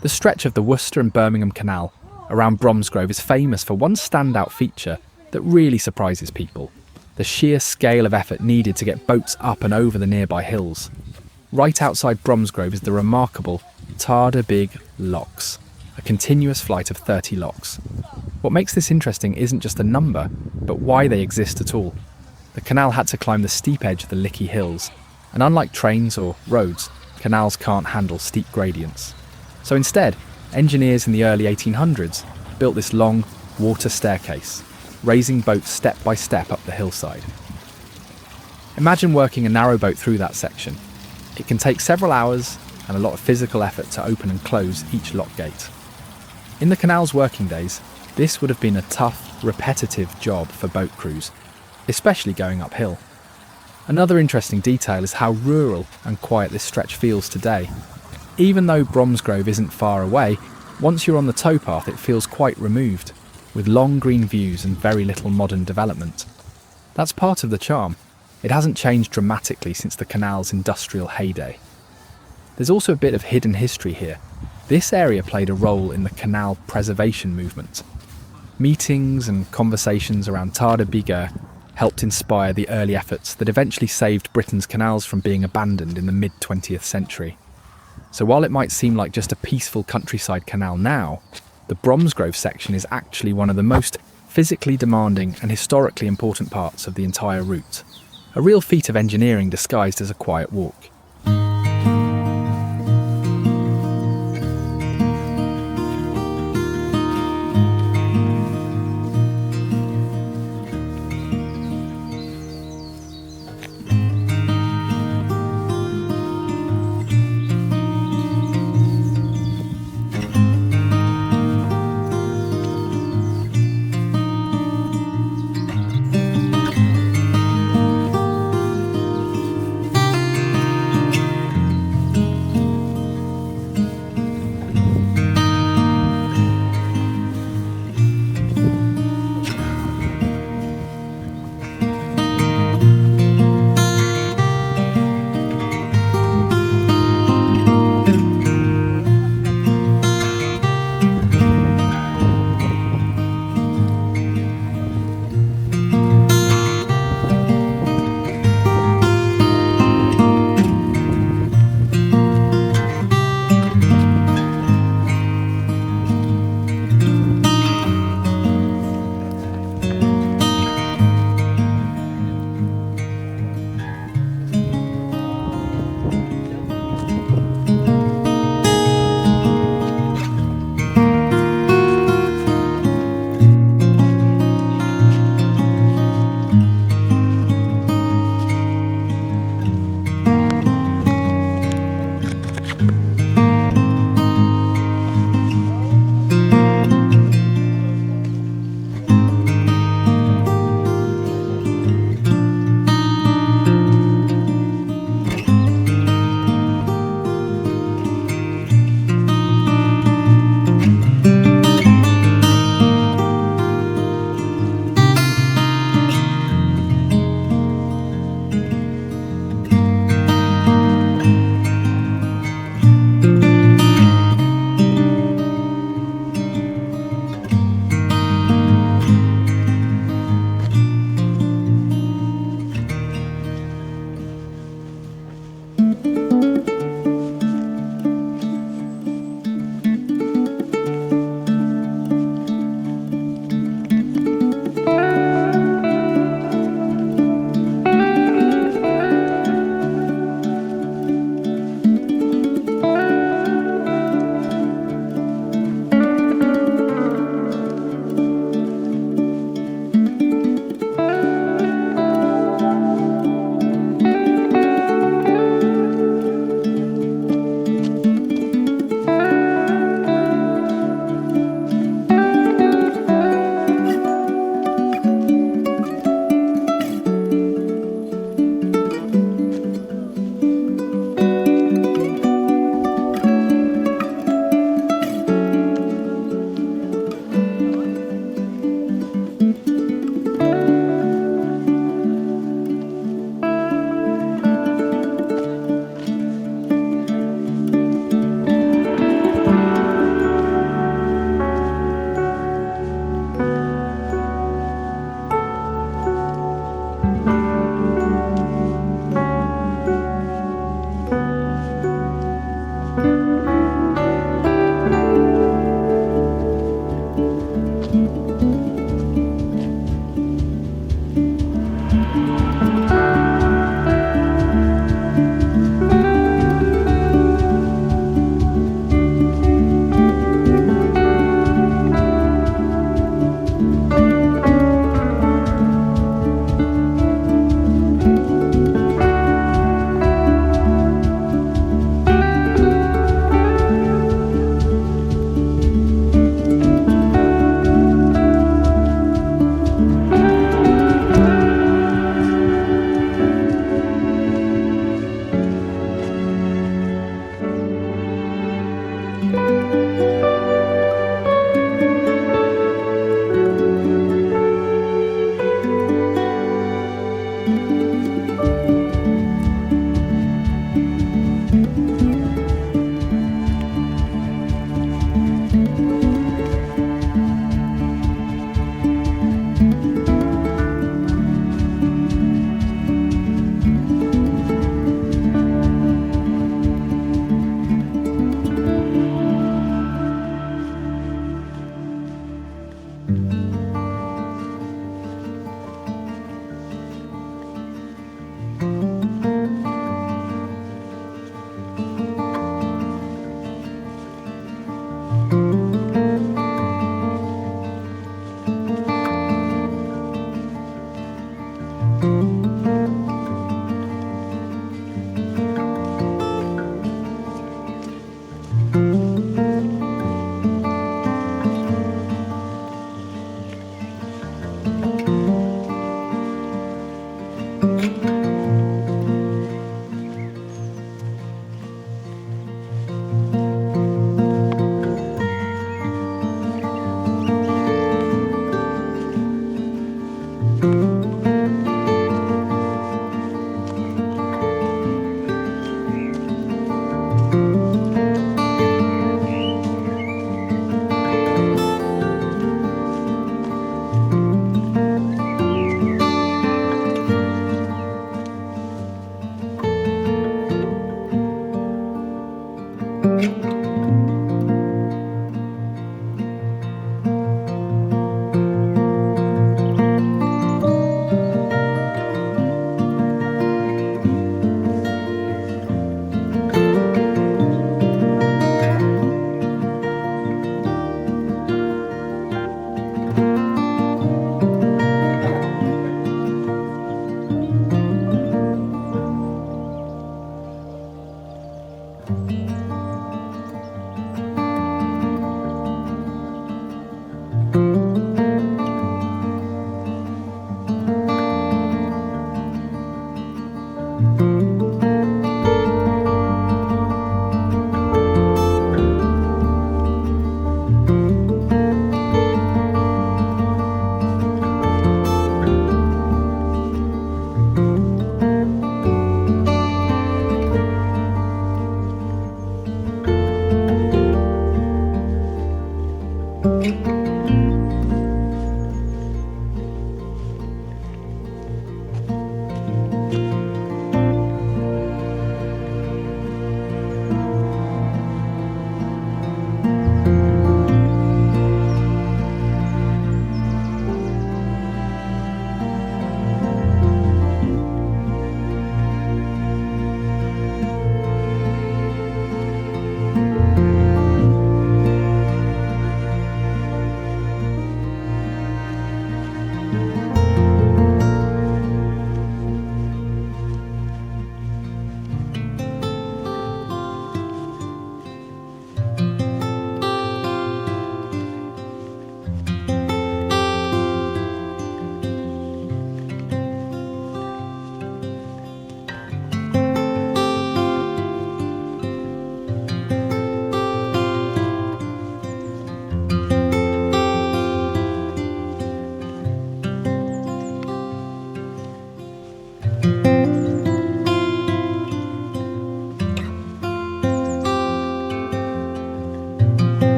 The stretch of the Worcester and Birmingham Canal around Bromsgrove is famous for one standout feature that really surprises people: the sheer scale of effort needed to get boats up and over the nearby hills. Right outside Bromsgrove is the remarkable Tardebigge Locks, a continuous flight of 30 locks. What makes this interesting isn't just a number, but why they exist at all. The canal had to climb the steep edge of the Lickey Hills, and unlike trains or roads, canals can't handle steep gradients. So instead, engineers in the early 1800s built this long water staircase, raising boats step by step up the hillside. Imagine working a narrowboat through that section. It can take several hours and a lot of physical effort to open and close each lock gate. In the canal's working days, this would have been a tough, repetitive job for boat crews, especially going uphill. Another interesting detail is how rural and quiet this stretch feels today. Even though Bromsgrove isn't far away, once you're on the towpath it feels quite removed, with long green views and very little modern development. That's part of the charm. It hasn't changed dramatically since the canal's industrial heyday. There's also a bit of hidden history here. This area played a role in the canal preservation movement. Meetings and conversations around Tardebigge helped inspire the early efforts that eventually saved Britain's canals from being abandoned in the mid-20th century. So while it might seem like just a peaceful countryside canal now, the Bromsgrove section is actually one of the most physically demanding and historically important parts of the entire route. A real feat of engineering disguised as a quiet walk.